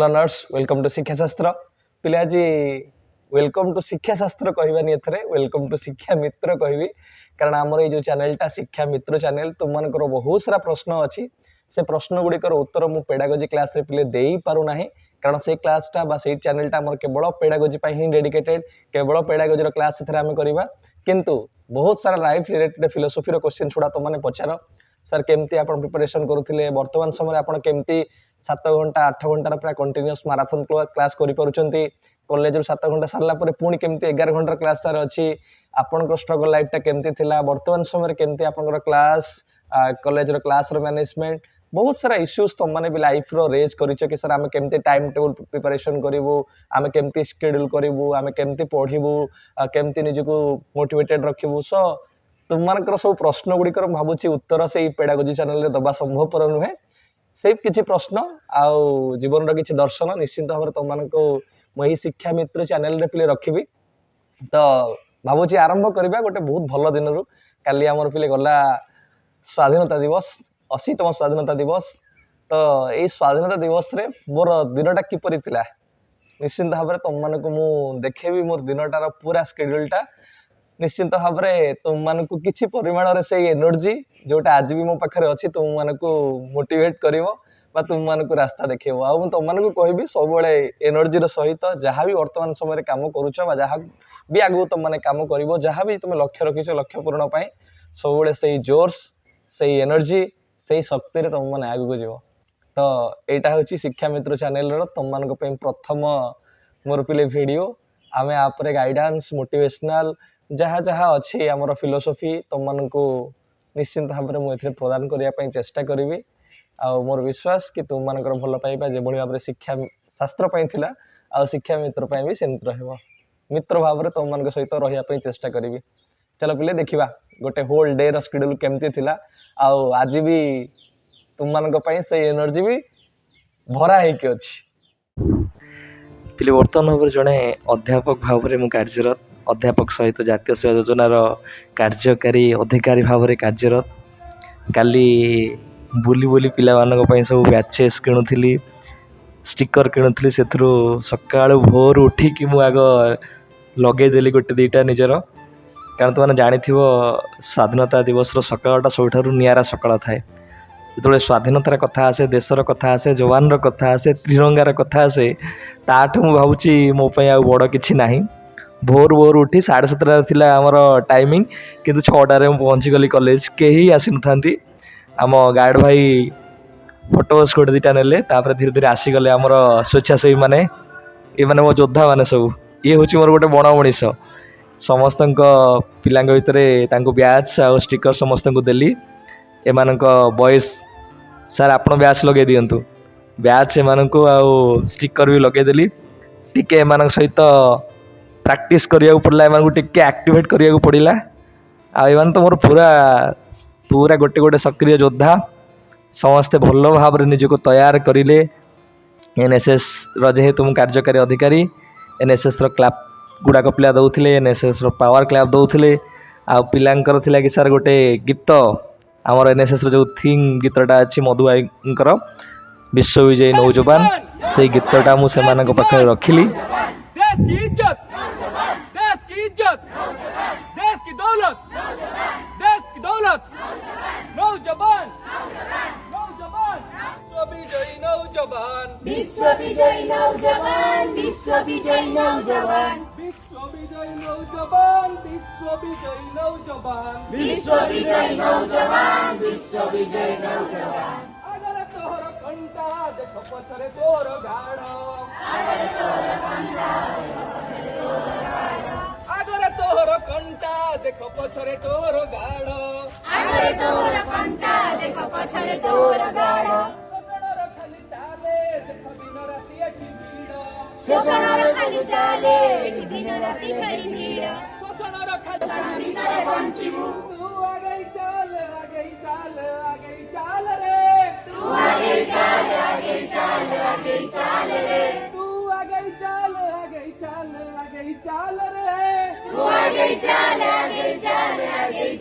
Learners welcome to शिक्षा शास्त्र पिले आज वेलकम टू शिक्षा शास्त्र कहबानी एथरे वेलकम टू शिक्षा मित्र कहबी कारण आमर ये चैनलटा शिक्षा मित्र चैनल तुम मानकर बहुत सारा प्रश्न अच्छी से प्रश्न गुड़िकर उत्तर मु पेडागोजी क्लास रे पिले देई पारु नाही कारण से क्लासटा बा से चैनलटा आमर केवल पेडागोजी पाई ही डेडिकेटेड केवल पेडागोजी रो क्लास एथरे आमे करबा किंतु बहुत सारा लाइफ रिलेटेड फिलोसफी रो क्वेश्चन छुड़ा तुम माने पचार सर केमती आपण प्रिपरेशन करूथिले वर्तमान समय आपण केमती 7 घंटा 8 घंटा पूरा कंटिन्यूअस मैराथन क्लास करि परुचंती कॉलेज रो 7 घंटा सरला परे पुणी केमती 11 घंटा क्लास सार अछि आपण स्ट्रगल लाइफ टा केमती थिला वर्तमान समय केमती आपण क्लास कॉलेज रो क्लास रो मैनेजमेंट बहुत सारा इश्यूज तुम माने भी लाइफ रो रेज करिछ कि सर आमे केमती टाइम टेबल प्रिपरेशन करिवो आमे केमती शेड्यूल करिवो आमे केमती पढिवो केमती निजको मोटिवेटेड रखिवो सो तुम मानकर सब प्रश्न गुड़िकर भावुची उत्तर से पेडागोजी चैनल रे दबा संभवपर नुहे से किसी प्रश्न आउ जीवन रो किछि दर्शन निश्चित भाव तुम मानको मही शिक्षा मित्र चैनल रे पिले रखिबी तो भावुची आरंभ करबा गोटे बहुत भल दिन रु काली हमर पिले गला स्वाधीनता दिवस 80तम स्वाधीनता दिवस तो ये स्वाधीनता दिवस रे मोर दिनटा किपरि थिला निश्चित भाव तुम मानको मु देखेबी मोर दिनटार पूरा शेड्यूलटा निश्चिंत भाव में तुम मानक किसी परिमाण से एनर्जी जोटा आज भी मो पाखे अच्छी तुम मानक मोटिवेट कर तुम मानक रास्ता देखेब आ तुम मानक कहबी सब एनर्जी सहित जहाँ भी वर्तमान समय काम करुच जहाँ भी आगू तुम मैंने काम कर जहाँ भी तुम लक्ष्य रखिच लक्ष्य पूरण सब से जोर्स से एनर्जी से शक्ति तुम मैंने आगू जीव तो यहाँ हूँ शिक्षा मित्र चैनल तुम मान प्रथम मोर पिले वीडियो आमे आपरे गाइडेंस मोटिवेशनल जहाँ जहाँ अच्छी आमर फिलोसफी तुम मानू निश्चिंत भाव में मुझे प्रदान करने चेष्टा करी आ मोर विश्वास कि तुम मानकर भल पाइबा जो भाव में शिक्षा शास्त्र थिला आ शिक्षा मित्र भी सेमती रहिबो मित्र भाव में तुम मान सहित रही चेष्टा करी चलो पिले देखा गोटे होल डे रो शेड्यूल केमती थिला आ आज भी तुम मान से एनर्जी भी भरा होके अच्छी पिले वर्तमान भाव जड़े अध्यापक भाव में कार्यरत अध्यापक सहित जातीय सेवा योजनार कार्यकारी अधिकारी भाव में कार्यरत काली बुली बुली पिला सब बैचेस किणुली स्टिकर किणुली से सका भोर उठिकी मु आग लगेदेली गोटे दुईटा निजर कारण तुम जानी स्वाधीनता दिवस सकाळटा सबुठारु नियारा सकाळ थाए जो स्वाधीनतार कथा आसे देशर कथा आसे जवान कथा आसे त्रिरंगार कथा आसे ताठू मु भावुची मो पई आ बड़ किछि नाही भोर भोर उठी 7:30 थिला आमर टाइमिंग किंतु 6टारे मु पहुँची गली कॉलेज केही आसी नथांती आम गार्ड भाई फोटोस गोटे दुईटा नेले तापर धीरे धीरे आसीगले आमर स्वेच्छासेवी माने ये माने मो योद्धा माने सब ये हूँ मोर गोटे बण मनीष समस्त पिला भितर ब्याच आ स्टिकर समस्त देली एमानक बॉयज सर आपण ब्याच लगे दिंतु ब्याच एमानक आउ स्टिकर भी लगेदेली टिके एमानक सहित प्रैक्टिस करिया पड़ला एमानक टिके एक्टिवेट करिया पड़ला आ एमान तो मोर पूरा पूरा गोटे गोटे सक्रिय योद्धा समस्ते भल भाव में निजको तैयार करिले एनएसएस जेहेतु मु कार्यकारी अधिकारी एनएसएस रो क्लाप गुड़ाक पिला दौले एनएसएस रो पावर क्लाप दौले आ पिलांकर थिला कि सर गोटे गीत आमर एनएसएस रो जो थीम गीतटा अच्छी मधु भाईंकर विश्व विजयी नौजवान से गीतटा मु सेमानक पाखे रखिली देश की इज्जत देश की दौलत नौजवान विश्व विजयी नौजवान विश्व विजयी नौजवान विश्व विजयी नौजवान विश्व विजयी नौजवान विश्व विजयी नौजवान विश्व विजयी नौजवान अगर तोहर कंटा देख पछरे तोर गाढ़ अगर तोहर कंटा अगर तोहर कंटा देख पछरे तोर गाढ़ अगर तोहर कंटा देख पछरे तोर गाढ़ शोषणर खाली चाले एठी दिन राति खाली भीड़ शोषणर खाली भितर बंचिबु तू आगे चल रे तू आगे चल रे तू आगे चल रे तू आगे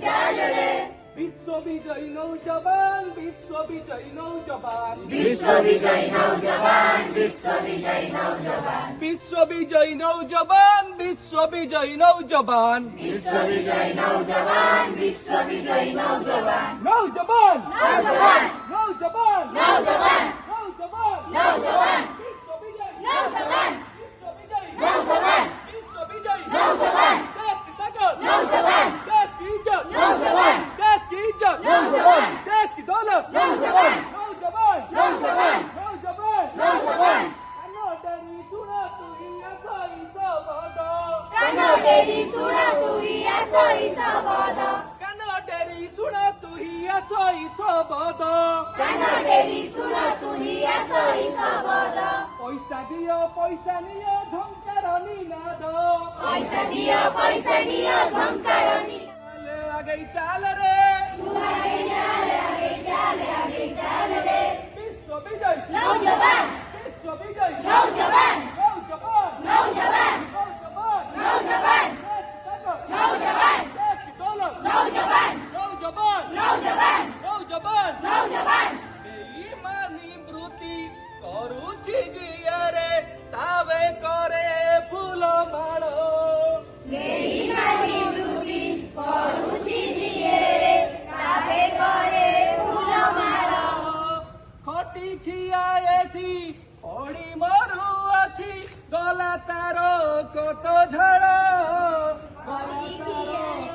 चल रे विश्व বিজয়ী নৌজবান বিশ্ব বিজয়ী নৌজবান বিশ্ব বিজয়ী নৌজবান বিশ্ব বিজয়ী নৌজবান বিশ্ব বিজয়ী নৌজবান বিশ্ব বিজয়ী নৌজবান বিশ্ব বিজয়ী নৌজবান বিশ্ব বিজয়ী নৌজবান নৌজবান নৌজবান নৌজবান নৌজবান নৌজবান নৌজবান বিশ্ব বিজয়ী নৌজবান বিশ্ব বিজয়ী নৌজবান বিশ্ব বিজয়ী নৌজবান দেশ কি তাকত নৌজবান देश की इज्जत नौजवान देश की इज्जत नौजवान देश की दौलत नौजवान नौजवान नौजवान नौजवान नौजवान कन्नोटरी सुना तू ही असई सबद कन्नोटेरी सुना तू ही असई सबद कन्नोटरी सुना तू ही असई सबद कन्नोटेरी सुना तू ही असई सबद पैसा नियो झंकार निनाद पैसा दियो झंकारनी ले आगे चाल रे आगे चाल रे विश्व विजय नौजवान विश्व विजय नौजवान नौजवान नौजवान नौजवान नौजवान नौजवान देश की दौलत नौजवान नौजवान नौजवान नौजवान नौजवान बेईमानी वृत्ति करुछि जियारे तावे करे फूल माड़ो बेईमानी वृत्ति करुछि जिएरे ताबे करे फूल माळ खटी खिया एथी पड़ी मरु अछि गला तार कत झाड़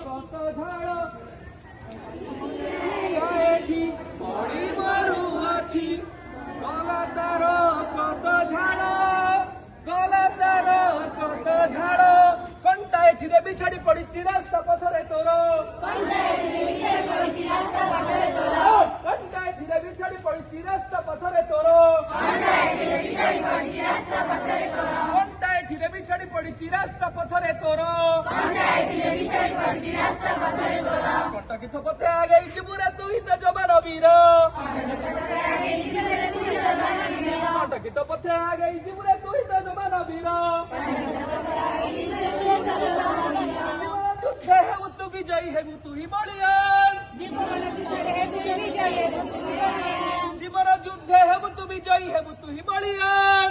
कत झाड़ एथी पड़ी मरु अछि गला तार कत झाड़ गला तार कत झाड़ कंटा एथिरे बिछाड़ी पड़िछि रास्ता पथरे तोर कंटा एथिरे बिछाड़ी पड़िछि रास्ता पथरे तोर कंटा एथिरे बिछाड़ी पड़िछि रास्ता पथरे तोर कटकी थपते आगे जिबुरे तू ही तो जवान वीर कटकी थपते आगे जिबुरे तू ही तो जवान वीर युद्धे हेबु तू विजयी हेबु तू ही बलियान जीवन युद्धे हेबु तू विजयी हेबु तू ही बलियान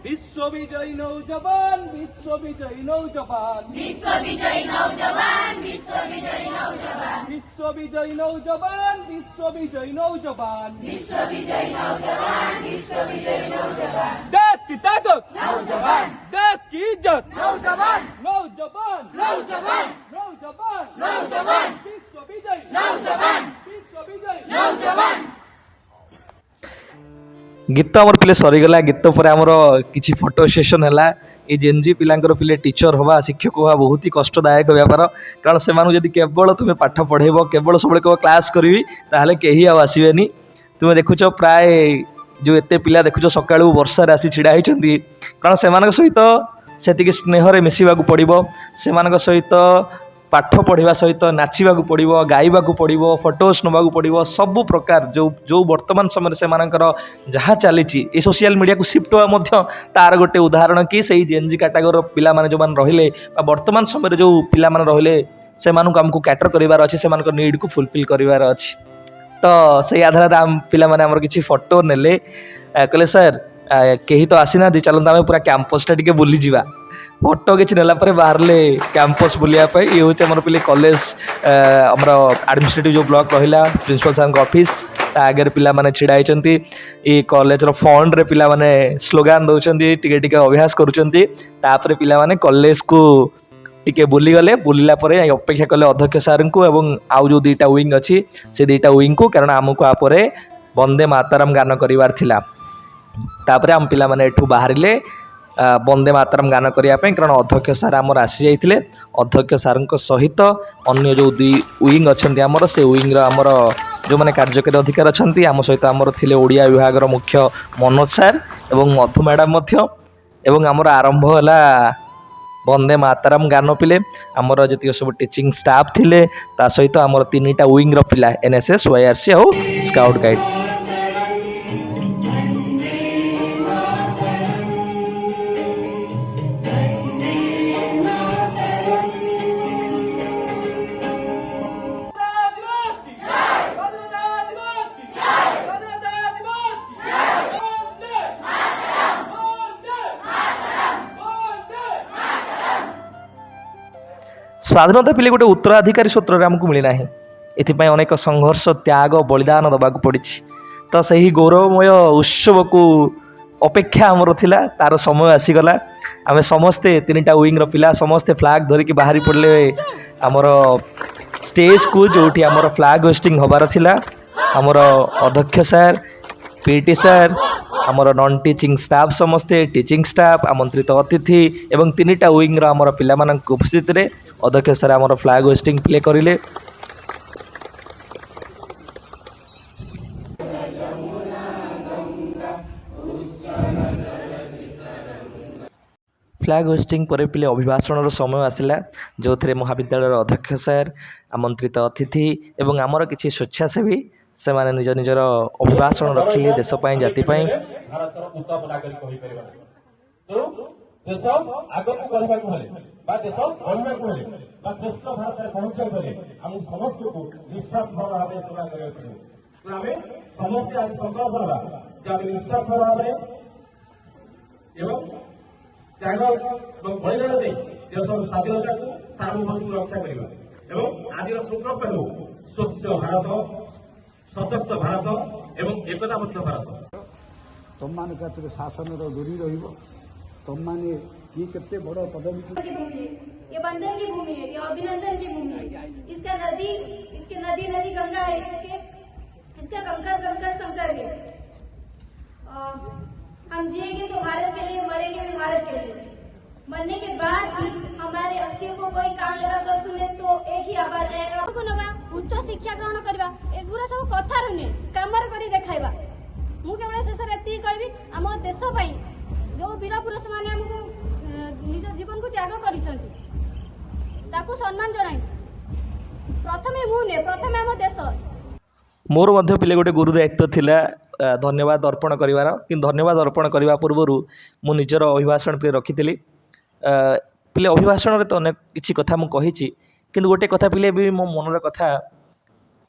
विश्व विजयी नौजवान विश्व विजयी नौजवान विश्व विजयी नौजवान विश्व विजयी नौजवान विश्व विजयी नौजवान विश्व विजयी नौजवान विश्व विजयी नौजवान विश्व विजयी नौजवान देश की ताकत नौजवान देश की इज्जत नौजवान नौजवान नौजवान नौजवान नौजवान विश्व विजयी नौजवान विश्व विजयी नौजवान गीत आमर पिले सरीगला गीत पर आमर किसी फोटो सेसन है ये जेनजी पिलांकर पिले टीचर हवा शिक्षक हवा बहुत ही कष्टदायक व्यापार कारण से जदि केवल तुम्हें पाठ पढ़ेब केवल सब कह क्लास करी ताहले कहीं आसबेनि तुम्हें देखुच प्राय जो एत पिला देखुच सका वर्षार आसी छिड़ा होती कारण से सहित से स्नेहरे मिसवा पड़ो से सहित पाठ पढ़ा सहित नाचवा पड़ो गाइबा पड़ो फोटोज नवा पड़ो सबु प्रकार जो जो वर्तमान समय से जहाँ चली सोशल मीडिया को शिफ्ट हुआ तार गोटे उदाहरण कि से जेनजी कैटेगोरी पिला जो रहिले वर्तमान समय जो पिला रहिले से आमको कैटर करार अच्छे से नीड को फुलफिल करार अच्छी तो से आधार आम पिला आमर किसी फोटो नेले कहले सर कहीं तो आसीना चलता आम पूरा कैंपसटा टी बुली जावा फोटो किसी नेला बाहर कैंपस बुलायापी ये हूँ आम पे कॉलेज आमर एडमिनिस्ट्रेटिव जो ब्लॉक रहा प्रिंसिपल सर ऑफिस आगे पिला माने छिड़ा होती ये कॉलेज फंड रे पिला माने स्लोगान दौरान टिके अभ्यास करुँचे पिला माने कॉलेज को टिके बुली गले बुलिला परे अपेक्षा कले अध्यक्ष सार को एवं आउ जो दुईटा विंग अच्छी से दुईटा विंग को कारण आमको आपरे वंदे मातरम गान करिवार थिला तापरे आम पिला माने एठू बाहरिले वंदे मातरम गान करने कारण अध्यक्ष सार आमर आसी जाइए अध्यक्ष सार सहित अन्य जो दुई विंग अच्छा आमर से विंग्र आमर जो मैंने कार्यकारी अधिकार अच्छा आम सहित आमर थिले ओडिया विभाग मुख्य मनोज सार एवं मधु मैडम एवं आमर आरंभ है वंदे मातरम गान पिले आमर जी सब टीचिंग स्टाफ थिले ता सहित आमर तीनटा विंग्र पिला एनएसएस वाईआरसी और स्काउट गाइड ସ୍ୱାଧୀନତା ପିଲେ ଗୋଟେ ଉତ୍ତରାଧିକାରୀ ସୂତ୍ରରେ ଆମକୁ ମିଳିନାହିଁ। ଏଥିପାଇଁ ଅନେକ ସଂଘର୍ଷ ତ୍ୟାଗ ବଳିଦାନ ଦେବାକୁ ପଡ଼ିଛି। ତ ସେହି ଗୌରବମୟ ଉତ୍ସବକୁ ଅପେକ୍ଷା ଆମର ଥିଲା, ତାର ସମୟ ଆସିଗଲା। ଆମେ ସମସ୍ତେ 3ଟା ୱିଙ୍ଗର ପିଲା ସମସ୍ତେ ଫ୍ଲାଗ୍ ଧରିକି ବାହାରି ପଡ଼ିଲେ ଆମର ଷ୍ଟେଜ୍କୁ, ଯେଉଁଠି ଆମର ଫ୍ଲାଗ୍ ହୋଷ୍ଟିଂ ହେବାର ଥିଲା। ଆମର ଅଧ୍ୟକ୍ଷ ସାର୍, ପିଟି ସାର୍, ଆମର ନନ୍ ଟିଚିଂ ଷ୍ଟାଫ୍ ସମସ୍ତେ, ଟିଚିଂ ଷ୍ଟାଫ୍, ଆମନ୍ତ୍ରିତ ଅତିଥି ଏବଂ 3ଟା ୱିଙ୍ଗର ଆମର ପିଲାମାନଙ୍କ ଉପସ୍ଥିତିରେ ଅଧ୍ୟକ୍ଷ ସାର୍ ଆମର ଫ୍ଲାଗ୍ ହୋଷ୍ଟିଂ ପ୍ଲେ କରିଲେ। ଫ୍ଲାଗ୍ ହୋଷ୍ଟିଂ ପରେ ପିଲେ ଅଭିଭାଷଣର ସମୟ ଆସିଲା, ଯେଉଁଥିରେ ମହାବିଦ୍ୟାଳୟର ଅଧ୍ୟକ୍ଷ ସାର୍, ଆମନ୍ତ୍ରିତ ଅତିଥି ଏବଂ ଆମର କିଛି ସ୍ୱେଚ୍ଛାସେବୀ ସେମାନେ ନିଜ ନିଜର ଅଭିଭାଷଣ ରଖିଲେ ଦେଶ ପାଇଁ, ଜାତି ପାଇଁ। ଭାରତର ଉତ୍ତାପନା କରି କହିପାରିବା। ତେଣୁ ଦେଶ ଆଗକୁ ବଢ଼ିବାକୁ ହେଲେ ବା ଦେଶ ବଢ଼ିବାକୁ ହେଲେ ବା ଶ୍ରେଷ୍ଠ ଭାରତରେ ପହଞ୍ଚିବାକୁ ହେଲେ ଆମକୁ ସମସ୍ତଙ୍କୁ ନିଃସ୍ୱାର୍ଥ ଭାବରେ ସେବା କରିବାକୁ ପଡ଼ିବ। ତେଣୁ ଆମେ ସମସ୍ତେ ଆଜି ସଂକଳ୍ପ ନେବା ଯେ ଆମେ ନିଃସ୍ୱାର୍ଥ ଭାବରେ ଏବଂ ତ୍ୟାଗ ଏବଂ ବଳିଦାନ ଦେଇ ଦେଶର ସ୍ୱାଧୀନତାକୁ ସାର୍ବଭୌମତ୍ୱକୁ ରକ୍ଷା କରିବା। ଏବଂ ଆଜିର ସଂକଳ୍ପ ହେଉ ସ୍ୱଚ୍ଛ ଭାରତ, ସଶକ୍ତ ଭାରତ ଏବଂ ଏକତାବଦ୍ଧ ଭାରତ। ତୁମମାନଙ୍କ ହାତରେ ଶାସନର ଦୂରୀ ରହିବ। ତୁମମାନେ କିଏ କେତେ ବଡ଼ ପଦବୀ की भूमि है, ये बंधन की भूमि है, ये अभिनंदन की भूमि है। इसके नदी गंगा है, इसका कंकर शंकर है। हम जिएंगे तो भारत के लिए, मरेंगे भी भारत के लिए। मरने के बाद भी हमारे अस्थियों को कोई कान लगा कर सुने तो एक ही आवाज आएगा, उच्च शिक्षा ग्रहण करवा। एगुरा सब कथा नुहे, कामर करी देखाइबा। मु केवल शेष एति कहबी, आम देश पई जो वीर पुरुष माने हमको निज जीवन को त्याग करिसंती ताकू सम्मान जणाई। प्रथमे मु ने प्रथमे आम देश। ମୋର ମଧ୍ୟ ପିଲେ ଗୋଟେ ଗୁରୁ ଦାୟିତ୍ୱ ଥିଲା ଧନ୍ୟବାଦ ଅର୍ପଣ କରିବାର, କିନ୍ତୁ ଧନ୍ୟବାଦ ଅର୍ପଣ କରିବା ପୂର୍ବରୁ ମୁଁ ନିଜର ଅଭିଭାଷଣ ପିଲେ ରଖିଥିଲି। ପିଲେ ଅଭିଭାଷଣରେ ତ ଅନେକ କିଛି କଥା ମୁଁ କହିଛି, କିନ୍ତୁ ଗୋଟେ କଥା ପିଲେ ବି ମୋ ମନର କଥା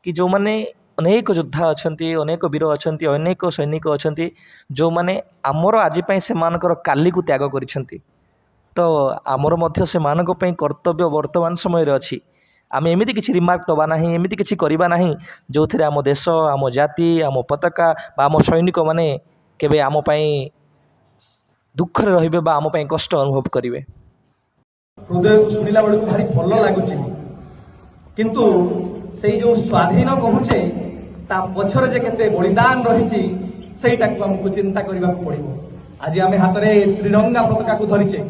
କି ଯେଉଁମାନେ ଅନେକ ଯୋଦ୍ଧା ଅଛନ୍ତି, ଅନେକ ବୀର ଅଛନ୍ତି, ଅନେକ ସୈନିକ ଅଛନ୍ତି ଯେଉଁମାନେ ଆମର ଆଜି ପାଇଁ ସେମାନଙ୍କର କାଲିକୁ ତ୍ୟାଗ କରିଛନ୍ତି। ତ ଆମର ମଧ୍ୟ ସେମାନଙ୍କ ପାଇଁ କର୍ତ୍ତବ୍ୟ ବର୍ତ୍ତମାନ ସମୟରେ ଅଛି। ଆମେ ଏମିତି କିଛି ରିମାର୍କ ଦେବା ନାହିଁ, ଏମିତି କିଛି କରିବା ନାହିଁ ଯେଉଁଥିରେ ଆମ ଦେଶ, ଆମ ଜାତି, ଆମ ପତାକା ବା ଆମ ସୈନିକମାନେ କେବେ ଆମ ପାଇଁ ଦୁଃଖରେ ରହିବେ ବା ଆମ ପାଇଁ କଷ୍ଟ ଅନୁଭବ କରିବେ। ହୃଦୟକୁ ଶୁଣିଲା ବେଳକୁ ଭାରି ଭଲ ଲାଗୁଛି, କିନ୍ତୁ ସେଇ ଯେଉଁ ସ୍ୱାଧୀନ କହୁଛେ ତା ପଛରେ ଯେ କେତେ ବଳିଦାନ ରହିଛି ସେଇଟାକୁ ଆମକୁ ଚିନ୍ତା କରିବାକୁ ପଡ଼ିବ। ଆଜି ଆମେ ହାତରେ ତ୍ରିରଙ୍ଗା ପତାକାକୁ ଧରିଛେ,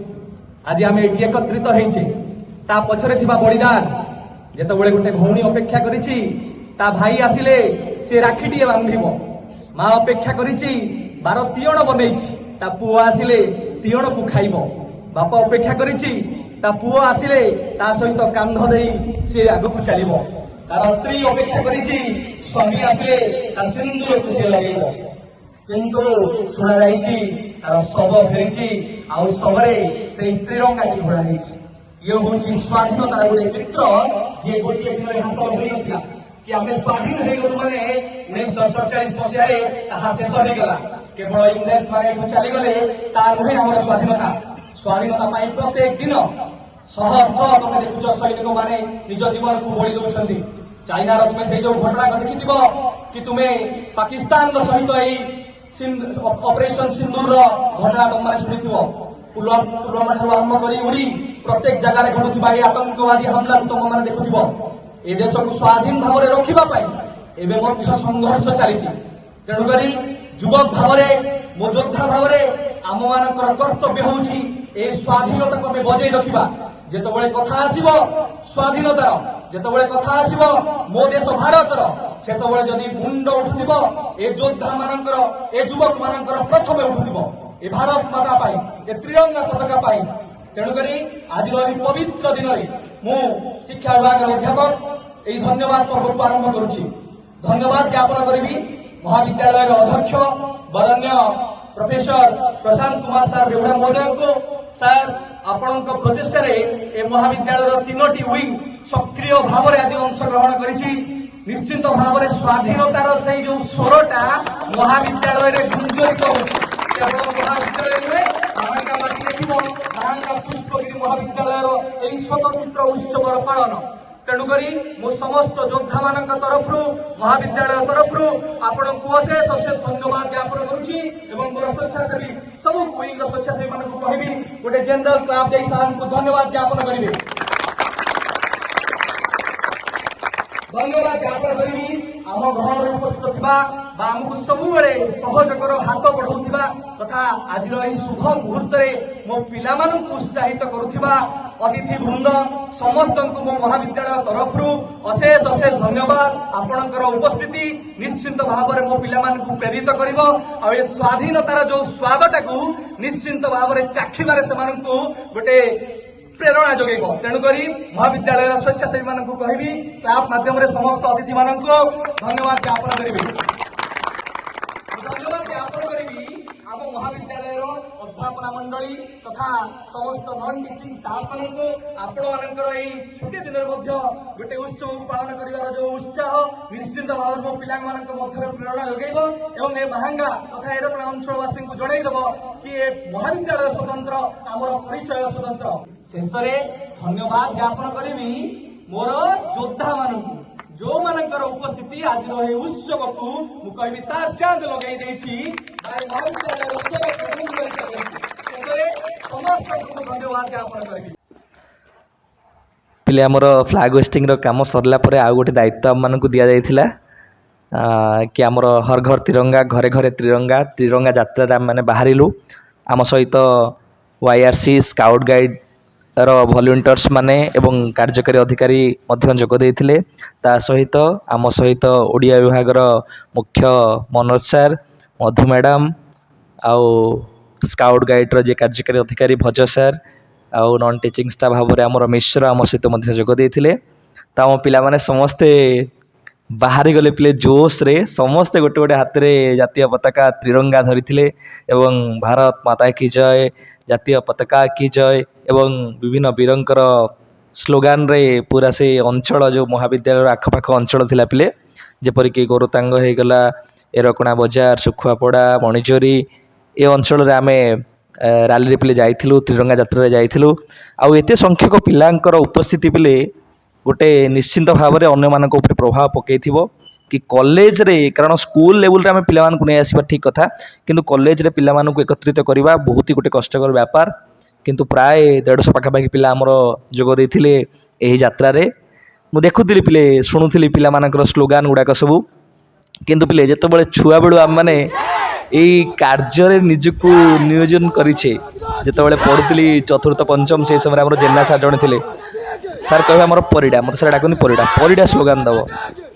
ଆଜି ଆମେ ଏଠି ଏକତ୍ରିତ ହେଇଛେ, ତା ପଛରେ ଥିବା ବଳିଦାନ। ଯେତେବେଳେ ଗୋଟେ ଭଉଣୀ ଅପେକ୍ଷା କରିଛି ତା ଭାଇ ଆସିଲେ ସେ ରାକ୍ଷୀଟିଏ ବାନ୍ଧିବ, ମା ଅପେକ୍ଷା କରିଛି 12 ତିଅଣ ବନେଇଛି, ତା ପୁଅ ଆସିଲେ ତିଅଣକୁ ଖାଇବ, ବାପା ଅପେକ୍ଷା କରିଛି ତା ପୁଅ ଆସିଲେ ତା ସହିତ କାନ୍ଧ ଦେଇ ସେ ଆଗକୁ ଚାଲିବ, ତାର ସ୍ତ୍ରୀ ଅପେକ୍ଷା କରିଛି ସ୍ୱାମୀ ଆସିଲେ ତା ସିନ୍ଦୁରକୁ ସେ ଲଗେଇବ। କିନ୍ତୁ ଶୁଣାଯାଇଛି ତାର ଶବ ଫେରିଛି, ଆଉ ଶବରେ ସେଇ ତ୍ରିରଙ୍ଗାଟି ଘୋଡ଼ା ହେଇଛି। ଇଏ ହଉଛି ସ୍ୱାଧୀନତାର ଗୋଟେ ଚିତ୍ର, ଯିଏ ଗୋଟିଏ ଦିନରେ ହାସଲ ହୋଇନଥିଲା କି ଆମେ ସ୍ୱାଧୀନ ହେଇଗଲୁ ମାନେ 1947 ମସିହାରେ ତାହା ଶେଷ ହେଇଗଲା। କେବଳ ଇଂରେଜ ମାନେ ଏଠୁ ଚାଲିଗଲେ ତା ନୁହେଁ ଆମର ସ୍ୱାଧୀନତା। ସ୍ୱାଧୀନତା ପାଇଁ ପ୍ରତ୍ୟେକ ଦିନ ଶହ ଶହ ତମେ ଦେଖୁଛ ସୈନିକ ମାନେ ନିଜ ଜୀବନକୁ ବଳି ଦଉଛନ୍ତି। ଚାଇନାର ତୁମେ ସେଇ ଯୋଉ ଘଟଣା ଦେଖିଥିବ କି ତୁମେ ପାକିସ୍ତାନର ସହିତ ଏଇ ଅପରେସନ ସିନ୍ଦୁରର ଘଟଣା ତମମାନେ ଶୁଣିଥିବ। ପୁଲୱାମା ଠାରୁ ଆରମ୍ଭ କରି ଉରି ପ୍ରତ୍ୟେକ ଜାଗାରେ ଘଟୁଥିବା ଏହି ଆତଙ୍କବାଦୀ ହମଲାକୁ ତମମାନେ ଦେଖୁଥିବ। ଏ ଦେଶକୁ ସ୍ୱାଧୀନ ଭାବରେ ରଖିବା ପାଇଁ ଏବେ ମଧ୍ୟ ସଂଘର୍ଷ ଚାଲିଛି। ତେଣୁକରି ଯୁବକ ଭାବରେ, ମୋ ଯୋଦ୍ଧା ଭାବରେ ଆମମାନଙ୍କର କର୍ତ୍ତବ୍ୟ ହେଉଛି ଏ ସ୍ୱାଧୀନତାକୁ ଆମେ ବଜେଇ ରଖିବା। ଯେତେବେଳେ କଥା ଆସିବ ସ୍ୱାଧୀନତାର, ଯେତେବେଳେ କଥା ଆସିବ ମୋ ଦେଶ ଭାରତର, ସେତେବେଳେ ଯଦି ମୁଣ୍ଡ ଉଠୁଥିବ ଏ ଯୋଦ୍ଧା ମାନଙ୍କର, ଏ ଯୁବକ ମାନଙ୍କର ପ୍ରଥମେ ଉଠୁଥିବ ଏ ଭାରତ ମାତା ପାଇଁ, ଏ ତ୍ରିରଙ୍ଗା ପତାକା ପାଇଁ। ତେଣୁକରି ଆଜିର ଏହି ପବିତ୍ର ଦିନରେ ମୁଁ ଶିକ୍ଷା ବିଭାଗର ଅଧ୍ୟାପକ ଏହି ଧନ୍ୟବାଦ ପର୍ବକୁ ଆରମ୍ଭ କରୁଛି। ଧନ୍ୟବାଦ ଜ୍ଞାପନ କରିବି ମହାବିଦ୍ୟାଳୟର ଅଧ୍ୟକ୍ଷ ବରଣ୍ୟ ପ୍ରଫେସର ପ୍ରଶାନ୍ତ କୁମାର ସାର୍ ବେହୁଡ଼ା ମହୋଦୟଙ୍କୁ। ସାର୍, ଆପଣଙ୍କ ପ୍ରଚେଷ୍ଟାରେ ଏ ମହାବିଦ୍ୟାଳୟର 3ଟି ୱିଙ୍ଗ ସକ୍ରିୟ ଭାବରେ ଆଜି ଅଂଶଗ୍ରହଣ କରିଛି। ନିଶ୍ଚିତ ଭାବରେ ସ୍ୱାଧୀନତାର ସେଇ ଯୋଉ ସ୍ୱରଟା ମହାବିଦ୍ୟାଳୟରେ ଗୁଞ୍ଜରିତ ହେଉଛି। କେବଳ ମହାବିଦ୍ୟାଳୟ ନୁହେଁ, ବାହାରକା ମାଟି ଦେଖିବ ମାହାଙ୍ଗା ପୁଷ୍ପଗିରି ମହାବିଦ୍ୟାଳୟର ଏହି ସ୍ୱତନ୍ତ୍ର ଉତ୍ସବର ପାଳନ। ତେଣୁକରି ମୁଁ ସମସ୍ତ ଯୋଦ୍ଧା ମାନଙ୍କ ତରଫରୁ ମହାବିଦ୍ୟାଳୟ ତରଫରୁ ଆପଣଙ୍କୁ ଅଶେଷ ଅଶେଷ ଧନ୍ୟବାଦ ଜ୍ଞାପନ କରୁଛି ଏବଂ ମୋର ସ୍ୱେଚ୍ଛାସେବୀ ସବୁ ୱିଙ୍ଗର ସ୍ୱେଚ୍ଛାସେବୀ ମାନଙ୍କୁ କହିବି ଗୋଟେ ଜେନେରାଲ କ୍ଲାସ ଦେଇ ସାର୍ଙ୍କୁ ଧନ୍ୟବାଦ ଜ୍ଞାପନ କରିବେ। ଧନ୍ୟବାଦ ଜ୍ଞାପନ କରିବି ଆମ ଘରରେ ଉପସ୍ଥିତ ଥିବା ବା ଆମକୁ ସବୁବେଳେ ସହଯୋଗର ହାତ ବଢାଉଥିବା ତଥା ଆଜିର ଏହି ଶୁଭ ମୁହୂର୍ତ୍ତରେ ମୋ ପିଲାମାନଙ୍କୁ ଉତ୍ସାହିତ କରୁଥିବା ଅତିଥି ବୃନ୍ଦ ସମସ୍ତଙ୍କୁ ମୋ ମହାବିଦ୍ୟାଳୟ ତରଫରୁ ଅଶେଷ ଅଶେଷ ଧନ୍ୟବାଦ। ଆପଣଙ୍କର ଉପସ୍ଥିତି ନିଶ୍ଚିନ୍ତ ଭାବରେ ମୋ ପିଲାମାନଙ୍କୁ ପ୍ରେରିତ କରିବ ଆଉ ଏ ସ୍ୱାଧୀନତାର ଯୋଉ ସ୍ୱାଦଟାକୁ ନିଶ୍ଚିନ୍ତ ଭାବରେ ଚାଖିବାରେ ସେମାନଙ୍କୁ ଗୋଟେ ପ୍ରେରଣା ଯୋଗାଇବ। ତେଣୁକରି ମହାବିଦ୍ୟାଳୟର ସ୍ୱେଚ୍ଛାସେବୀ ମାନଙ୍କୁ କହିବି କ୍ଲାସ ମାଧ୍ୟମରେ ସମସ୍ତ ଅତିଥି ମାନଙ୍କୁ ଧନ୍ୟବାଦ ଜ୍ଞାପନ କରିବି। ଧନ୍ୟବାଦ ଜ୍ଞାପନ କରିବି ଆମ ମହାବିଦ୍ୟାଳୟର ଅଧ୍ୟାପନା ମଣ୍ଡଳୀ ତଥା ସମସ୍ତ ନନ୍ ଟିଚିଂ ଷ୍ଟାଫ ମାନଙ୍କୁ ଆପଣମାନଙ୍କର ଏଇ ଛୁଟି ଦିନରେ ମଧ୍ୟ ଗୋଟେ ଉତ୍ସବକୁ ପାଳନ କରିବାର ଯୋଉ ଉତ୍ସାହ ନିଶ୍ଚିନ୍ତ ଭାବରେ ମୋ ପିଲାମାନଙ୍କ ମଧ୍ୟରେ ପ୍ରେରଣା ଯୋଗାଇବ ଏବଂ ଏ ମାହାଙ୍ଗା ତଥା ଏରୋପ୍ଲେନ ଅଞ୍ଚଳବାସୀଙ୍କୁ ଜଣାଇଦେବ କି ଏ ମହାବିଦ୍ୟାଳୟ ସ୍ୱତନ୍ତ୍ର ଆମର ପରିଚୟ ସ୍ୱତନ୍ତ୍ର। ଶେଷରେ ଧନ୍ୟବାଦ ଜ୍ଞାପନ କରିବି ମୋର ଯୋଦ୍ଧା ମାନଙ୍କୁ ଯୋଉମାନଙ୍କର ଉପସ୍ଥିତି ଆଜିର ଏହି ଉତ୍ସବକୁ ମୁଁ କହିବି ତାର ଚାନ୍ଦ ଲଗାଇ ଦେଇଛି। ମହାବିଦ୍ୟାଳୟର ଶେଷରେ ସମସ୍ତଙ୍କୁ ଧନ୍ୟବାଦ ଜ୍ଞାପନ କରିବି। ପିଲେ ଆମର ଫ୍ଲାଗ ହୋଷ୍ଟିଂର କାମ ସରିଲା ପରେ ଆଉ ଗୋଟେ ଦାୟିତ୍ୱ ଆମମାନଙ୍କୁ ଦିଆଯାଇଥିଲା କି ଆମର ହର ଘର ତିରଙ୍ଗା ଘରେ ଘରେ ତ୍ରିରଙ୍ଗା ତ୍ରିରଙ୍ଗା ଯାତ୍ରାରେ ଆମେମାନେ ବାହାରିଲୁ। ଆମ ସହିତ YRC ସ୍କାଉଟ୍ ଗାଇଡ୍ର ଭଲ୍ୟୁଣ୍ଟର୍ସ ମାନେ ଏବଂ କାର୍ଯ୍ୟକାରୀ ଅଧିକାରୀ ମଧ୍ୟ ଯୋଗ ଦେଇଥିଲେ। ତା ସହିତ ଆମ ସହିତ ଓଡ଼ିଆ ବିଭାଗର ମୁଖ୍ୟ ମନୋଜ ସାର୍, ମଧୁ ମ୍ୟାଡ଼ାମ୍ ଆଉ ସ୍କାଉଟ୍ ଗାଇଡ୍ର ଯିଏ କାର୍ଯ୍ୟକାରୀ ଅଧିକାରୀ ଭଜ ସାର୍ ଆଉ ନନ୍ ଟିଚିଂ ଷ୍ଟାଫ୍ ଭାବରେ ଆମର ମିଶ୍ର ଆମ ସହିତ ମଧ୍ୟ ଯୋଗ ଦେଇଥିଲେ। ତ ଆମ ପିଲାମାନେ ସମସ୍ତେ ବାହାରିଗଲେ ପିଲେ ଜୋସ୍ରେ ସମସ୍ତେ ଗୋଟେ ଗୋଟେ ହାତରେ ଜାତୀୟ ପତାକା ତ୍ରିରଙ୍ଗା ଧରିଥିଲେ ଏବଂ ଭାରତ ମାତା କି ଜୟ, ଜାତୀୟ ପତାକା କି ଜୟ ଏବଂ ବିଭିନ୍ନ ବୀରଙ୍କର ସ୍ଲୋଗାନରେ ପୁରା ସେ ଅଞ୍ଚଳ ଯେଉଁ ମହାବିଦ୍ୟାଳୟର ଆଖପାଖ ଅଞ୍ଚଳ ଥିଲା ପିଲେ ଯେପରିକି ଗୋରୁତାଙ୍ଗ ହେଇଗଲା, ଏରକଣା ବଜାର, ଶୁଖୁଆପଡ଼ା, ମଣିଜୋରି ଏ ଅଞ୍ଚଳରେ ଆମେ ରାଲିରେ ପିଲେ ଯାଇଥିଲୁ, ତ୍ରିରଙ୍ଗା ଯାତ୍ରାରେ ଯାଇଥିଲୁ। ଆଉ ଏତେ ସଂଖ୍ୟକ ପିଲାଙ୍କର ଉପସ୍ଥିତି ପିଲେ ଗୋଟେ ନିଶ୍ଚିନ୍ତ ଭାବରେ ଅନ୍ୟମାନଙ୍କ ଉପରେ ପ୍ରଭାବ ପକାଇଥିବ କି କଲେଜରେ, କାରଣ ସ୍କୁଲ ଲେଭେଲରେ ଆମେ ପିଲାମାନଙ୍କୁ ନେଇ ଆସିବା ଠିକ୍ କଥା କିନ୍ତୁ କଲେଜରେ ପିଲାମାନଙ୍କୁ ଏକତ୍ରିତ କରିବା ବହୁତ ହି ଗୋଟେ କଷ୍ଟକର ବ୍ୟାପାର। କିନ୍ତୁ ପ୍ରାୟ 150 ପାଖାପାଖି ପିଲା ଆମର ଯୋଗ ଦେଇଥିଲେ ଏହି ଯାତ୍ରାରେ। ମୁଁ ଦେଖୁଥିଲି ପିଲେ, ଶୁଣୁଥିଲି ପିଲାମାନଙ୍କର ସ୍ଲୋଗାନ ଗୁଡ଼ାକ ସବୁ। କିନ୍ତୁ ପିଲେ ଯେତେବେଳେ ଛୁଆବେଳୁ ଆମମାନେ ଏଇ କାର୍ଯ୍ୟରେ ନିଜକୁ ନିୟୋଜନ କରିଛେ, ଯେତେବେଳେ ପଢ଼ୁଥିଲି ଚତୁର୍ଥ ପଞ୍ଚମ ସେହି ସମୟରେ ଆମର ଜେନା ସାର୍ ଜଣେ ଥିଲେ। ସାର୍ କହିବେ ଆମର ପରିଡ଼ା, ମୋତେ ସାର୍ ଡାକନ୍ତି ପରିଡ଼ା, ପରିଡ଼ା ସ୍ଲୋଗାନ ଦେବ।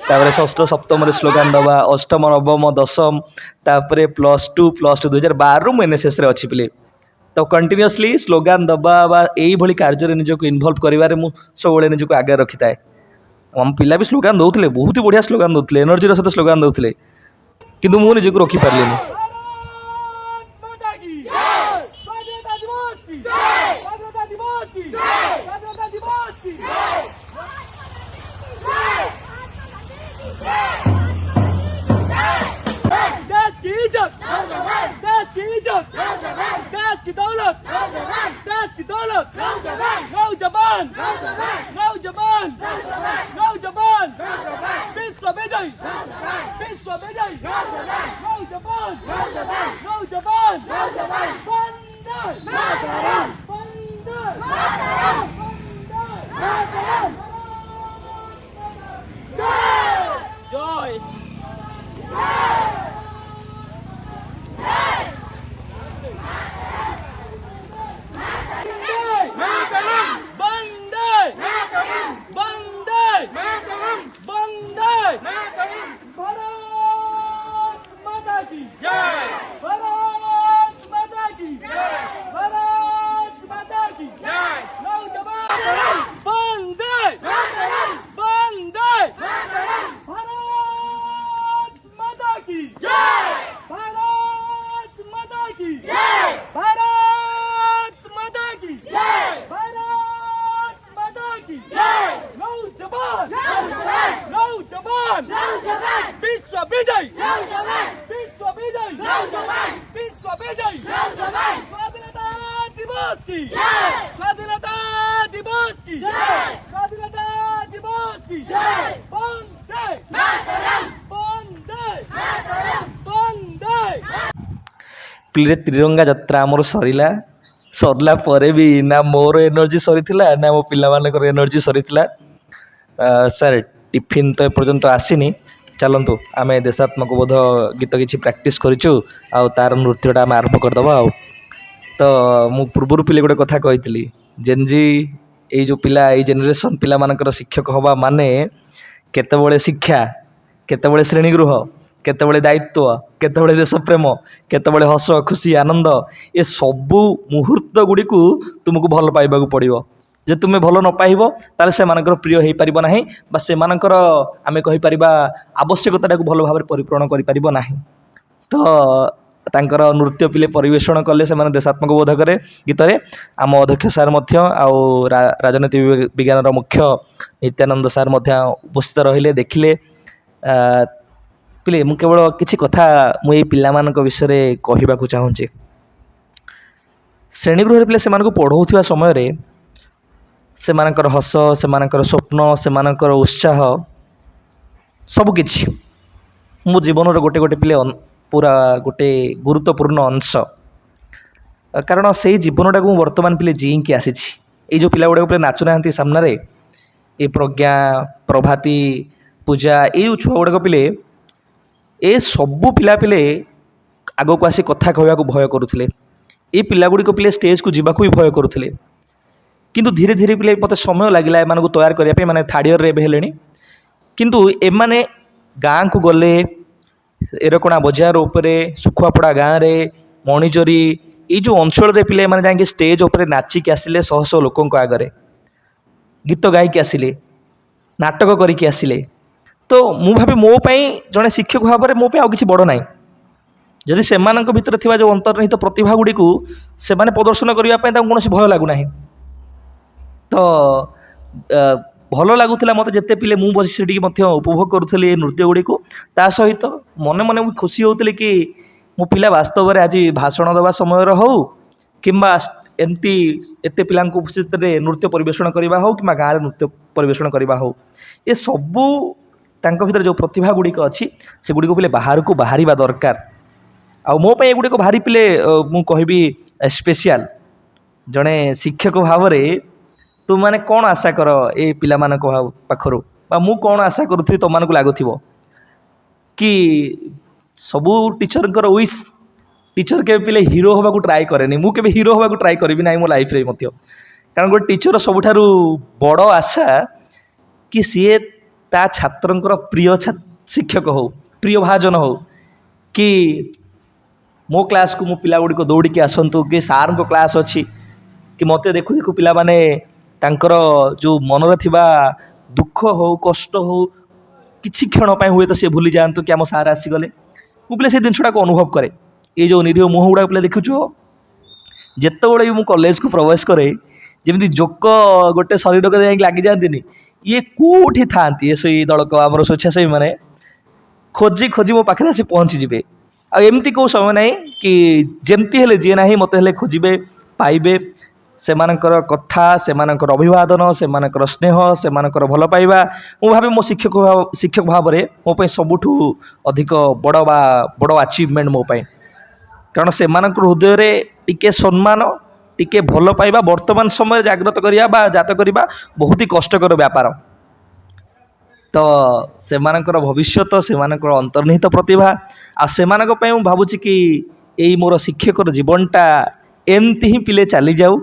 ତାପରେ ଷଷ୍ଠ ସପ୍ତମରେ ସ୍ଲୋଗାନ ଦେବା, ଅଷ୍ଟମ ନବମ ଦଶମ, ତାପରେ +2 2012ରୁ ମୁଁ NSSରେ ଅଛି ପିଲେ। ତ କଣ୍ଟିନ୍ୟୁଅସଲି ସ୍ଲୋଗାନ ଦେବା ବା ଏଇଭଳି କାର୍ଯ୍ୟରେ ନିଜକୁ ଇନଭଲ୍ଭ କରିବାରେ ମୁଁ ସବୁବେଳେ ନିଜକୁ ଆଗରେ ରଖିଥାଏ। ଆମ ପିଲା ବି ସ୍ଲୋଗାନ ଦେଉଥିଲେ, ବହୁତ ବଢ଼ିଆ ସ୍ଲୋଗାନ ଦେଉଥିଲେ, ଏନର୍ଜିର ସହିତ ସ୍ଲୋଗାନ ଦେଉଥିଲେ, କିନ୍ତୁ ମୁଁ ନିଜକୁ ରଖିପାରିଲିନି। देश की इज्जत, देश की इज्जत, देश की दौलत, देश की दौलत, नौजवान, नौजवान, नौजवान, विश्व विजय, विश्व विजय, नौजवान, नौजवान, वंदे मातरम, वंदे मातरम, जय भारत माता की जय, भारत माता की की स्वाधीनता दिवस की स्वाधीनता दिवस की वंदे वंदे वंदे। ପ୍ଲିରେ ତ୍ରିରଙ୍ଗା ଯାତ୍ରା ଆମର ସରିଲା ପରେ ବି ନା ମୋର ଏନର୍ଜି ସରିଥିଲା ନା ମୋ ପିଲାମାନଙ୍କର ଏନର୍ଜି ସରିଥିଲା। ସାର୍ ଟିଫିନ୍ ତ ଏପର୍ଯ୍ୟନ୍ତ ଆସିନି, ଚାଲନ୍ତୁ ଆମେ ଦେଶାତ୍ମକ ବୋଧ ଗୀତ କିଛି ପ୍ରାକ୍ଟିସ୍ କରିଛୁ ଆଉ ତା'ର ନୃତ୍ୟଟା ଆମେ ଆରମ୍ଭ କରିଦେବା। ଆଉ ତ ମୁଁ ପୂର୍ବରୁ ପିଲେ ଗୋଟେ କଥା କହିଥିଲି, ଜେନ୍ଜି ଏଇ ଯେଉଁ ପିଲା ଏଇ ଜେନେରେସନ୍ ପିଲାମାନଙ୍କର ଶିକ୍ଷକ ହେବା ମାନେ କେତେବେଳେ ଶିକ୍ଷା, କେତେବେଳେ ଶ୍ରେଣୀଗୃହ, କେତେବେଳେ ଦାୟିତ୍ୱ, କେତେବେଳେ ଦେଶପ୍ରେମ, କେତେବେଳେ ହସ ଖୁସି ଆନନ୍ଦ, ଏ ସବୁ ମୁହୂର୍ତ୍ତ ଗୁଡ଼ିକୁ ତୁମକୁ ଭଲ ପାଇବାକୁ ପଡ଼ିବ। ଯେ ତୁମେ ଭଲ ନ ପାଇବ ତାହେଲେ ସେମାନଙ୍କର ପ୍ରିୟ ହୋଇପାରିବ ନାହିଁ ବା ସେମାନଙ୍କର ଆମେ କହିପାରିବା ଆବଶ୍ୟକତାଟାକୁ ଭଲ ଭାବରେ ପରିପୂରଣ କରିପାରିବ ନାହିଁ। ତ ତାଙ୍କର ନୃତ୍ୟ ପିଲେ ପରିବେଷଣ କଲେ ସେମାନେ ଦେଶାତ୍ମକ ବୋଧକରେ ଗୀତରେ। ଆମ ଅଧ୍ୟକ୍ଷ ସାର୍ ମଧ୍ୟ ଆଉ ରାଜନୀତି ବିଜ୍ଞାନର ମୁଖ୍ୟ ନିତ୍ୟାନନ୍ଦ ସାର୍ ମଧ୍ୟ ଉପସ୍ଥିତ ରହିଲେ, ଦେଖିଲେ। ପିଲେ ମୁଁ କେବଳ କିଛି କଥା ମୁଁ ଏଇ ପିଲାମାନଙ୍କ ବିଷୟରେ କହିବାକୁ ଚାହୁଁଛି। ଶ୍ରେଣୀଗୃହରେ ପିଲେ ସେମାନଙ୍କୁ ପଢ଼ଉଥିବା ସମୟରେ ସେମାନଙ୍କର ହସ, ସେମାନଙ୍କର ସ୍ୱପ୍ନ, ସେମାନଙ୍କର ଉତ୍ସାହ ସବୁକିଛି ମୋ ଜୀବନର ଗୋଟେ ପିଲେ ପୁରା ଗୋଟେ ଗୁରୁତ୍ୱପୂର୍ଣ୍ଣ ଅଂଶ। କାରଣ ସେଇ ଜୀବନଟାକୁ ମୁଁ ବର୍ତ୍ତମାନ ପିଲେ ଜିଇଁକି ଆସିଛି। ଏଇ ଯେଉଁ ପିଲା ଗୁଡ଼ାକ ପିଲେ ନାଚୁନାହାନ୍ତି ସାମ୍ନାରେ, ଏ ପ୍ରଜ୍ଞା, ପ୍ରଭାତୀ, ପୂଜା, ଏଇ ଛୁଆ ଗୁଡ଼ାକ ପିଲେ, ଏ ସବୁ ପିଲେ ଆଗକୁ ଆସି କଥା କହିବାକୁ ଭୟ କରୁଥିଲେ। ଏ ପିଲାଗୁଡ଼ିକ ପିଲେ ଷ୍ଟେଜ୍କୁ ଯିବାକୁ ବି ଭୟ କରୁଥିଲେ। କିନ୍ତୁ ଧୀରେ ଧୀରେ ପିଲେ ମୋତେ ସମୟ ଲାଗିଲା ଏମାନଙ୍କୁ ତୟାର କରିବା ପାଇଁ। ମାନେ ଥାର୍ଡ଼ ଇୟର୍ରେ ଏବେ ହେଲେଣି, କିନ୍ତୁ ଏମାନେ ଗାଁକୁ ଗଲେ, ଏରକଣା ବଜାର ଉପରେ, ଶୁଖୁଆପଡ଼ା ଗାଁରେ, ମଣିଜରୀ, ଏଇ ଯେଉଁ ଅଞ୍ଚଳରେ ପିଲେ ଏମାନେ ଯାଇକି ଷ୍ଟେଜ୍ ଉପରେ ନାଚିକି ଆସିଲେ ଶହ ଶହ ଲୋକଙ୍କ ଆଗରେ, ଗୀତ ଗାଇକି ଆସିଲେ, ନାଟକ କରିକି ଆସିଲେ। ତ ମୁଁ ଭାବେ ମୋ ପାଇଁ ଜଣେ ଶିକ୍ଷକ ଭାବରେ ମୋ ପାଇଁ ଆଉ କିଛି ବଡ଼ ନାହିଁ। ଯଦି ସେମାନଙ୍କ ଭିତରେ ଥିବା ଯେଉଁ ଅନ୍ତର୍ନିହିତ ପ୍ରତିଭା ଗୁଡ଼ିକୁ ସେମାନେ ପ୍ରଦର୍ଶନ କରିବା ପାଇଁ ତାଙ୍କୁ କୌଣସି ଭୟ ଲାଗୁନାହିଁ। ତ ଭଲ ଲାଗୁଥିଲା ମୋତେ ଯେତେ ପିଲେ ମୁଁ ବସି ସେଠିକି ମଧ୍ୟ ଉପଭୋଗ କରୁଥିଲି ଏ ନୃତ୍ୟ ଗୁଡ଼ିକୁ। ତା ସହିତ ମନେ ମନେ ମୁଁ ଖୁସି ହେଉଥିଲି କି ମୋ ପିଲା ବାସ୍ତବରେ ଆଜି ଭାଷଣ ଦେବା ସମୟରେ ହେଉ କିମ୍ବା ଏମିତି ଏତେ ପିଲାଙ୍କ ଉପସ୍ଥିତିରେ ନୃତ୍ୟ ପରିବେଷଣ କରିବା ହେଉ କିମ୍ବା ଗାଁରେ ନୃତ୍ୟ ପରିବେଷଣ କରିବା ହେଉ, ଏ ସବୁ ତାଙ୍କ ଭିତରେ ଯେଉଁ ପ୍ରତିଭା ଗୁଡ଼ିକ ଅଛି ସେଗୁଡ଼ିକୁ ପିଲେ ବାହାରକୁ ବାହାରିବା ଦରକାର। ଆଉ ମୋ ପାଇଁ ଏଗୁଡ଼ିକ ଭାରି ପିଲେ ମୁଁ କହିବି ସ୍ପେଶିଆଲ। ଜଣେ ଶିକ୍ଷକ ଭାବରେ ତୁମମାନେ କ'ଣ ଆଶା କର ଏ ପିଲାମାନଙ୍କ ପାଖରୁ, ବା ମୁଁ କ'ଣ ଆଶା କରୁଥିବି ତୁମମାନଙ୍କୁ ଲାଗୁଥିବ କି ସବୁ ଟିଚରଙ୍କର ୱିଶ୍, ଟିଚର କେବେ ପିଲେ ହିରୋ ହେବାକୁ ଟ୍ରାଏ କରେନି। ମୁଁ କେବେ ହିରୋ ହେବାକୁ ଟ୍ରାଏ କରିବି ନାହିଁ ମୋ ଲାଇଫ୍ରେ ମଧ୍ୟ। କାରଣ ଗୋଟେ ଟିଚର ସବୁଠାରୁ ବଡ଼ ଆଶା କି ସିଏ ତା ଛାତ୍ରଙ୍କର ପ୍ରିୟ ଶିକ୍ଷକ ହେଉ, ପ୍ରିୟ ଭାଜନ ହେଉ, କି ମୋ କ୍ଲାସ୍କୁ ମୋ ପିଲା ଗୁଡ଼ିକ ଦୌଡ଼ିକି ଆସନ୍ତୁ, କି ସାର୍ଙ୍କ କ୍ଲାସ୍ ଅଛି, କି ମୋତେ ଦେଖୁ ଦେଖୁ ପିଲାମାନେ ତାଙ୍କର ଯେଉଁ ମନରେ ଥିବା ଦୁଃଖ ହେଉ, କଷ୍ଟ ହେଉ, କିଛି କ୍ଷଣ ପାଇଁ ହୁଏତ ସେ ଭୁଲି ଯାଆନ୍ତୁ କି ଆମ ସାର୍ ଆସିଗଲେ। ମୁଁ ପିଲା ସେ ଜିନିଷଟାକୁ ଅନୁଭବ କରେ। ଏଇ ଯେଉଁ ନିରୀହ ମୁହଁ ଗୁଡ଼ାକ ପିଲା ଦେଖୁଛ, ଯେତେବେଳେ ବି ମୁଁ କଲେଜକୁ ପ୍ରବେଶ କରେ ଯେମିତି ଜୋକ ଗୋଟେ ଶରୀରକୁ ଯାଇକି ଲାଗିଯାଆନ୍ତିନି, ଇଏ କେଉଁଠି ଥାଆନ୍ତି ଏ ସେଇ ଦଳକ ଆମର ସ୍ୱେଚ୍ଛାସେବୀମାନେ ଖୋଜି ଖୋଜି ମୋ ପାଖରେ ଆସି ପହଞ୍ଚିଯିବେ। ଆଉ ଏମିତି କେଉଁ ସମୟ ନାହିଁ କି ଯେମିତି ହେଲେ ଯିଏ ନାହିଁ ମୋତେ ହେଲେ ଖୋଜିବେ, ପାଇବେ। ସେମାନଙ୍କର କଥା, ସେମାନଙ୍କର ଅଭିବାଦନ, ସେମାନଙ୍କର ସ୍ନେହ, ସେମାନଙ୍କର ଭଲ ପାଇବା, ମୁଁ ଭାବେ ମୋ ଶିକ୍ଷକ ଭାବରେ ମୋ ପାଇଁ ସବୁଠୁ ଅଧିକ ବଡ଼ ଆଚିଭମେଣ୍ଟ ମୋ ପାଇଁ। କାରଣ ସେମାନଙ୍କ ହୃଦୟରେ ଟିକେ ସମ୍ମାନ, ଟିକେ ଭଲ ପାଇବା ବର୍ତ୍ତମାନ ସମୟରେ ଜାଗ୍ରତ କରିବା ବା ଜାତ କରିବା ବହୁତ ହି କଷ୍ଟକର ବ୍ୟାପାର। ତ ସେମାନଙ୍କର ଭବିଷ୍ୟତ, ସେମାନଙ୍କର ଅନ୍ତର୍ନିହିତ ପ୍ରତିଭା, ଆଉ ସେମାନଙ୍କ ପାଇଁ ମୁଁ ଭାବୁଛି କି ଏଇ ମୋର ଶିକ୍ଷକର ଜୀବନଟା ଏମିତି ହିଁ ପିଲେ ଚାଲିଯାଉ।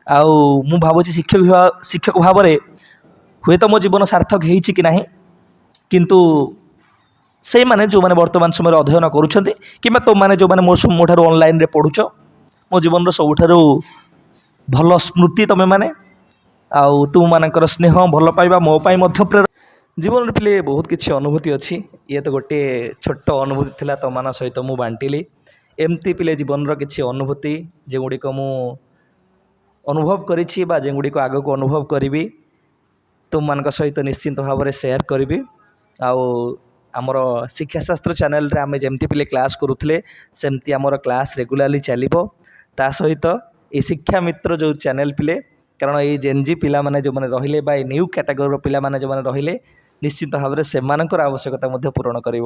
ଆଉ ମୁଁ ଭାବୁଛି ଶିକ୍ଷକ ଭାବରେ ହୁଏତ ମୋ ଜୀବନ ସାର୍ଥକ ହେଇଛି କି ନାହିଁ, କିନ୍ତୁ ସେଇମାନେ ଯେଉଁମାନେ ବର୍ତ୍ତମାନ ସମୟରେ ଅଧ୍ୟୟନ କରୁଛନ୍ତି କିମ୍ବା ତୁମମାନେ ଯେଉଁମାନେ ମୋ ଠାରୁ ଅନଲାଇନ୍ରେ ପଢ଼ୁଛ, ମୋ ଜୀବନର ସବୁଠାରୁ ଭଲ ସ୍ମୃତି ତୁମେମାନେ। ଆଉ ତୁମମାନଙ୍କର ସ୍ନେହ, ଭଲ ପାଇବା ମୋ ପାଇଁ ମଧ୍ୟ ପ୍ରେରଣା। ଜୀବନରେ ପିଲେ ବହୁତ କିଛି ଅନୁଭୂତି ଅଛି। ଇଏ ତ ଗୋଟିଏ ଛୋଟ ଅନୁଭୂତି ଥିଲା ତୁମମାନଙ୍କ ସହିତ ମୁଁ ବାଣ୍ଟିଲି। ଏମିତି ପିଲେ ଜୀବନର କିଛି ଅନୁଭୂତି ଯେଉଁଗୁଡ଼ିକ ମୁଁ ଅନୁଭବ କରିଛି ବା ଯେଉଁଗୁଡ଼ିକ ଆଗକୁ ଅନୁଭବ କରିବି ତୁମମାନଙ୍କ ସହିତ ନିଶ୍ଚିନ୍ତ ଭାବରେ ସେୟାର କରିବି। ଆଉ ଆମର ଶିକ୍ଷାଶାସ୍ତ୍ର ଚ୍ୟାନେଲରେ ଆମେ ଯେମିତି ପିଲେ କ୍ଲାସ୍ କରୁଥିଲେ ସେମିତି ଆମର କ୍ଲାସ୍ ରେଗୁଲାରଲି ଚାଲିବ। ତା ସହିତ এই শিক্ষা মিত্র ଯେଉଁ ଚ୍ୟାନେଲ୍ ପିଲେ କାରଣ ଏଇ ଜେନ୍ଜି ପିଲାମାନେ ଯେଉଁମାନେ ରହିଲେ ବା ଏଇ ନ୍ୟୁ କ୍ୟାଟାଗୋରିର ପିଲାମାନେ ଯେଉଁମାନେ ରହିଲେ ନିଶ୍ଚିତ ଭାବରେ ସେମାନଙ୍କର ଆବଶ୍ୟକତା ମଧ୍ୟ ପୂରଣ କରିବ।